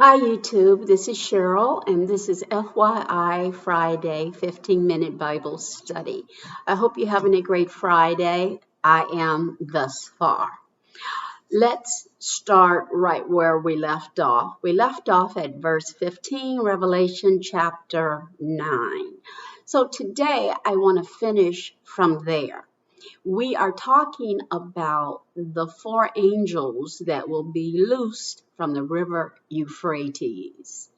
Hi YouTube, this is Cheryl and this is FYI Friday 15-minute Bible study. I hope you're having a great Friday. I am thus far. Let's start right where we left off. We left off at verse 15, Revelation chapter 9. So today I want to finish from there. We are talking about the four angels that will be loosed from the river Euphrates.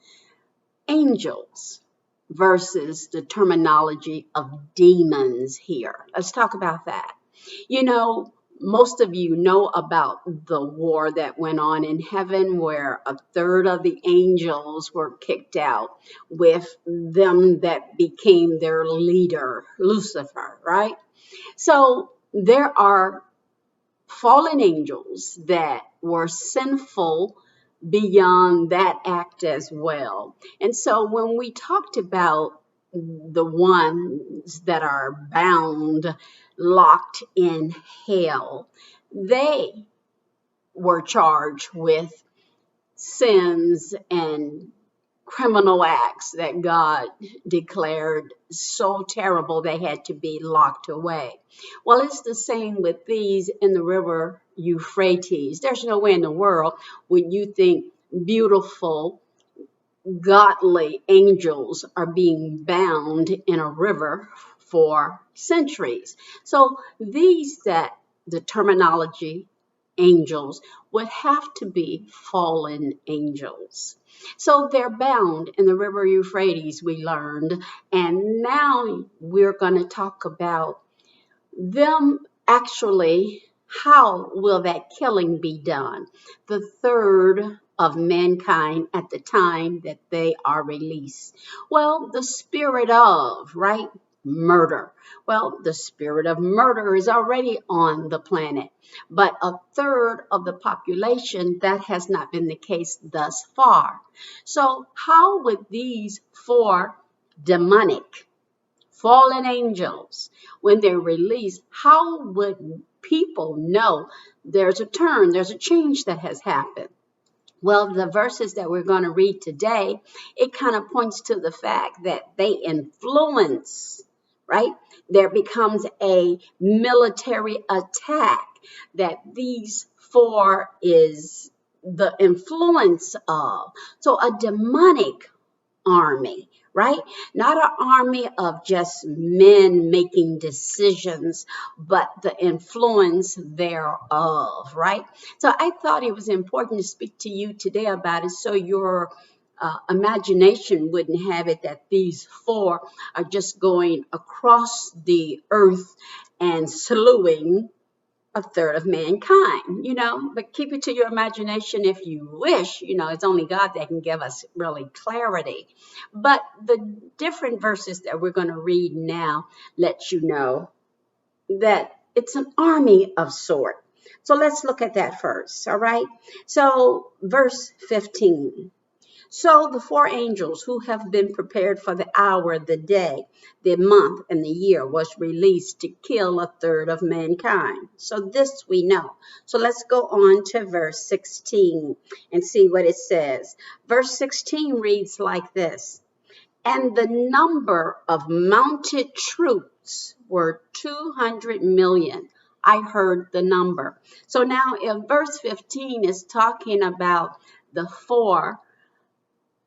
Angels versus the terminology of demons here. Let's talk about that. You know, most of you know about the war that went on in heaven where a third of the angels were kicked out with them that became their leader, Lucifer, right? So there are fallen angels that were sinful beyond that act as well. And so when we talked about the ones that are bound, locked in hell, they were charged with sins and criminal acts that God declared so terrible they had to be locked away. Well, it's the same with these in the river Euphrates. There's no way in the world would you think beautiful, godly angels are being bound in a river for centuries. So these that the terminology angels would have to be fallen angels. So they're bound in the river Euphrates, we learned, and now we're going to talk about them actually. How will that killing be done? The third of mankind at the time that they are released. Well, the spirit of, right? Murder. Well, the spirit of murder is already on the planet, but a third of the population, that has not been the case thus far. So how would these four demonic fallen angels, when they're released, how would people know there's a turn, there's a change that has happened? Well, the verses that we're going to read today, it kind of points to the fact that they influence, right? There becomes a military attack that these four is the influence of. So a demonic army, right? Not an army of just men making decisions, but the influence thereof, right? So I thought it was important to speak to you today about it so your imagination wouldn't have it that these four are just going across the earth and slewing a third of mankind, but keep it to your imagination if you wish. It's only God that can give us really clarity. But the different verses that we're going to read now let you know that it's an army of sort. So let's look at that first, all right? So verse 15. So the four angels who have been prepared for the hour, the day, the month, and the year was released to kill a third of mankind. So this we know. So let's go on to verse 16 and see what it says. Verse 16 reads like this. And the number of mounted troops were 200 million. I heard the number. So now if verse 15 is talking about the four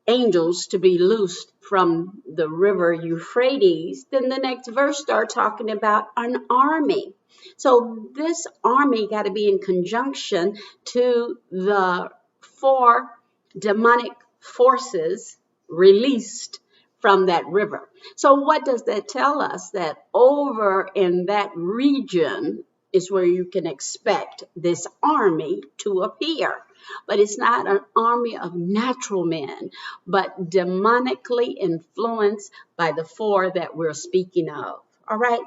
angels to be loosed from the river Euphrates, then the next verse starts talking about an army. So this army got to be in conjunction to the four demonic forces released from that river. So what does that tell us? That over in that region is where you can expect this army to appear. But it's not an army of natural men, but demonically influenced by the four that we're speaking of. All right,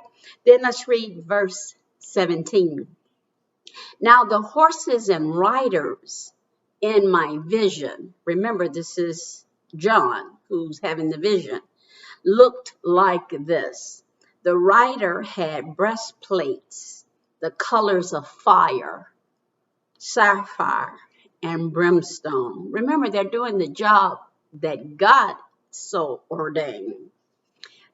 then let's read verse 17. Now the horses and riders in my vision, remember this is John who's having the vision, looked like this. The rider had breastplates, the colors of fire, sapphire, and brimstone. Remember, they're doing the job that God so ordained.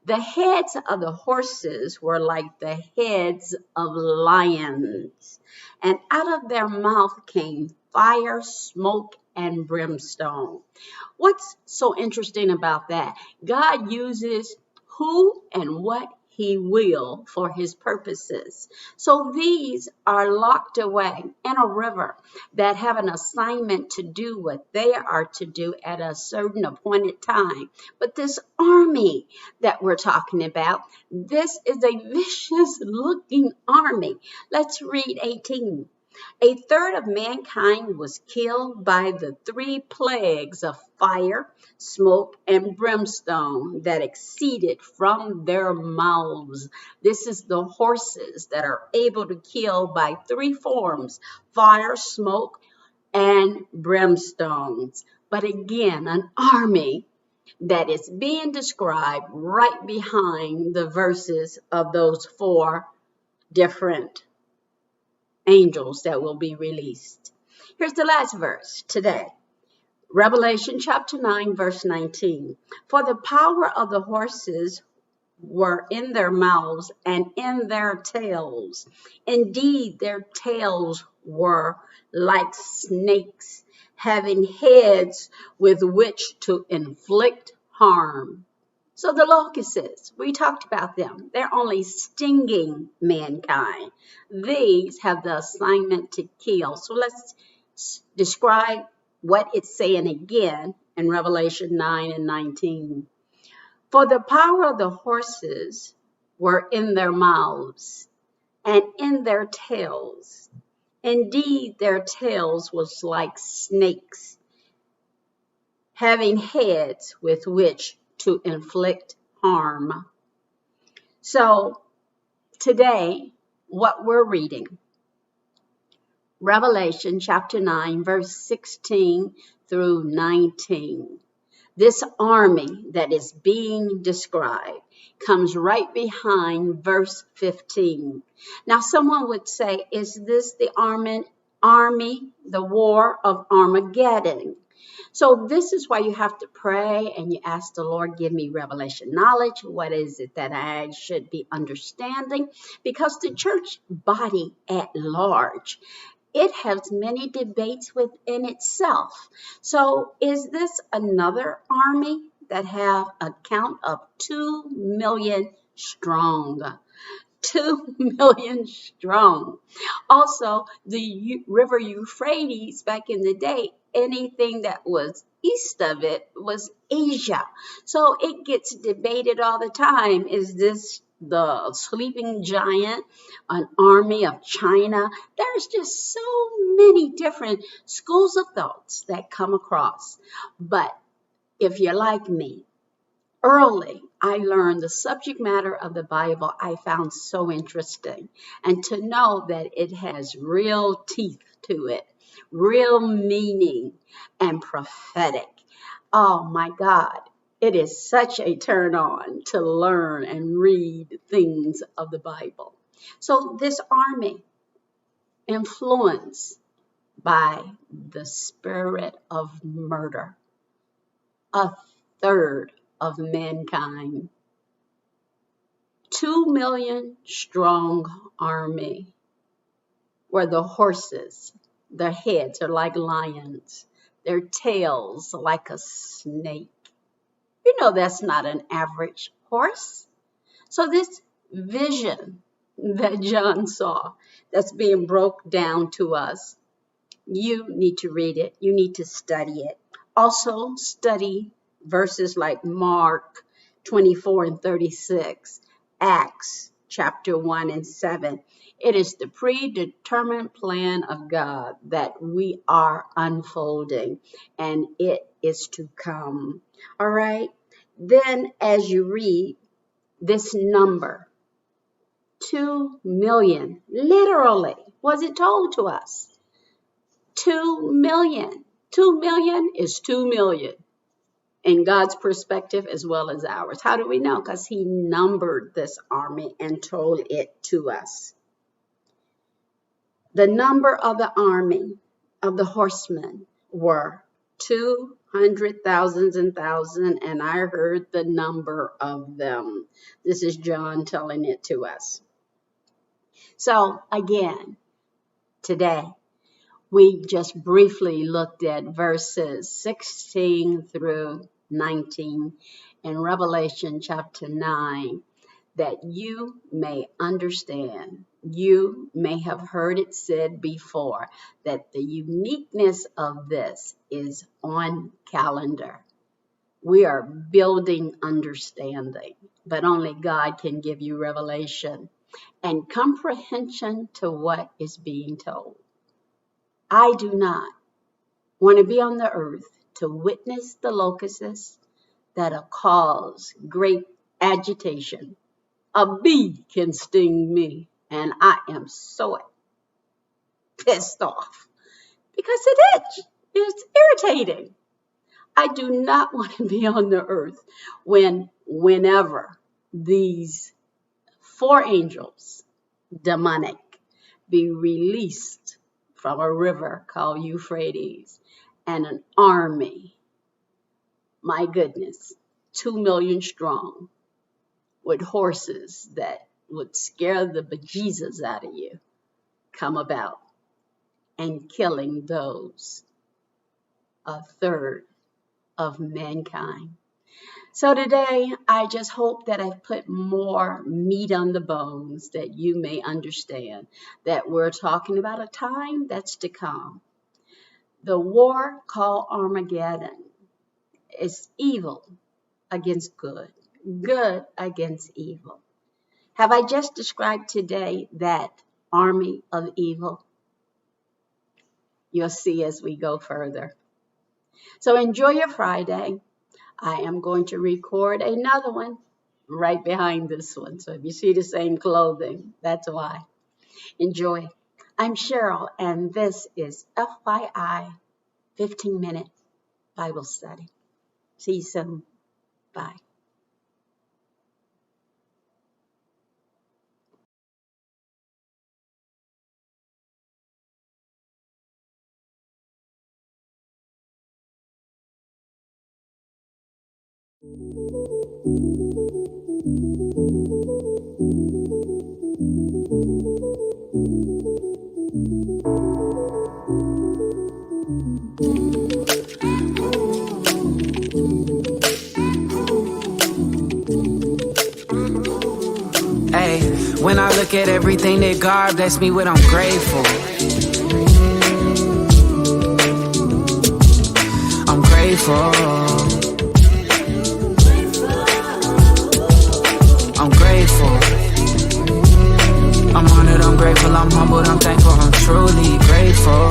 The heads of the horses were like the heads of lions, and out of their mouth came fire, smoke, and brimstone. What's so interesting about that? God uses who and what he will for his purposes. So these are locked away in a river that have an assignment to do what they are to do at a certain appointed time. But this army that we're talking about, this is a vicious looking army. Let's read 18. A third of mankind was killed by the 3 plagues of fire, smoke, and brimstone that exceeded from their mouths. This is the horses that are able to kill by 3 forms: fire, smoke, and brimstones. But again, an army that is being described right behind the verses of those 4 different angels that will be released. Here's the last verse today. Revelation chapter 9, verse 19. For the power of the horses were in their mouths and in their tails. Indeed, their tails were like snakes, having heads with which to inflict harm. So the locusts, we talked about them. They're only stinging mankind. These have the assignment to kill. So let's describe what it's saying again in Revelation 9 and 19. For the power of the horses were in their mouths and in their tails. Indeed, their tails was like snakes, having heads with which to inflict harm. So today, what we're reading, Revelation chapter 9, verse 16 through 19. This army that is being described comes right behind verse 15. Now, someone would say, is this the army, the war of Armageddon? So this is why you have to pray and you ask the Lord, give me revelation knowledge. What is it that I should be understanding? Because the church body at large, it has many debates within itself. So is this another army that have a count of 2 million strong? 2 million strong. Also, the river Euphrates back in the day, anything that was east of it was Asia. So it gets debated all the time. Is this the sleeping giant, an army of China? There's just so many different schools of thoughts that come across. But if you're like me, early, I learned the subject matter of the Bible I found so interesting. And to know that it has real teeth to it, real meaning, and prophetic. Oh my God, it is such a turn on to learn and read things of the Bible. So this army, influenced by the spirit of murder, a third of mankind, 2 million strong army, where the horses, their heads are like lions, their tails like a snake. You know that's not an average horse. So this vision that John saw that's being broke down to us, you need to read it. You need to study it. Also study verses like Mark 24 and 36, Acts chapter 1 and 7. It is the predetermined plan of God that we are unfolding, and it is to come. All right? Then as you read this number, 2 million, literally, was it told to us? 2 million. 2 million is 2 million in God's perspective as well as ours. How do we know? Because he numbered this army and told it to us. The number of the army of the horsemen were 200,000 and thousands, and I heard the number of them. This is John telling it to us. So again, today, we just briefly looked at verses 16 through 19 in Revelation chapter 9, that you may understand. You may have heard it said before that the uniqueness of this is on calendar. We are building understanding, but only God can give you revelation and comprehension to what is being told. I do not want to be on the earth to witness the locusts that'll cause great agitation. A bee can sting me, and I am so pissed off because it's irritating. I do not want to be on the earth whenever these 4 angels, demonic, be released from a river called Euphrates, and an army, my goodness, 2 million strong, with horses that would scare the bejesus out of you, come about and killing those, a third of mankind. So today, I just hope that I've put more meat on the bones, that you may understand that we're talking about a time that's to come. The war called Armageddon is evil against good, good against evil. Have I just described today that army of evil? You'll see as we go further. So enjoy your Friday. I am going to record another one right behind this one. So if you see the same clothing, that's why. Enjoy. I'm Cheryl, and this is FYI 15-minute Bible study. See you soon. Bye. Hey, when I look at everything that God blessed me with, I'm grateful. I'm grateful. I'm grateful. I'm honored, I'm grateful, I'm humbled, I'm thankful, I'm truly grateful.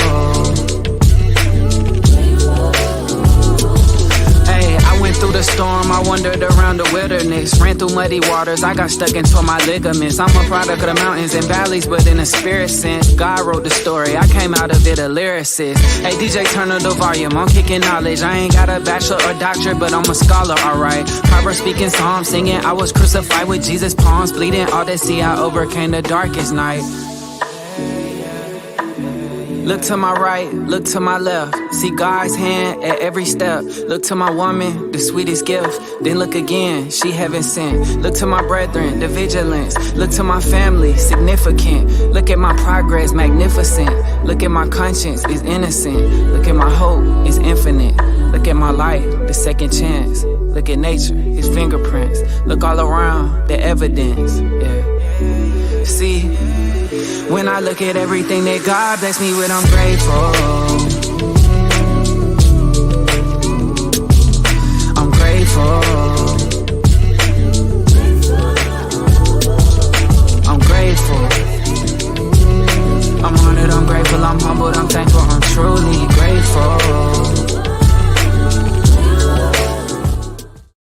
Hey, I went through the storm, I wandered around the wilderness, ran through muddy waters, I got stuck and tore my ligaments. I'm a product of the mountains and valleys, but in a spirit sense, God wrote the story, I came out of it a lyricist. Hey DJ, turn up the volume, I'm kicking knowledge, I ain't got a bachelor or doctorate, but I'm a scholar, alright. Proverbs speaking, psalms singing, I was crucified with Jesus' palms bleeding, all that see I overcame the darkest night. Look to my right, look to my left, see God's hand at every step. Look to my woman, the sweetest gift, then look again, she heaven sent. Look to my brethren, the vigilance, look to my family, significant. Look at my progress, magnificent. Look at my conscience, it's innocent. Look at my hope, it's infinite. Look at my life, the second chance. Look at nature, his fingerprints. Look all around, the evidence, yeah. See, when I look at everything that God blessed me with, I'm grateful.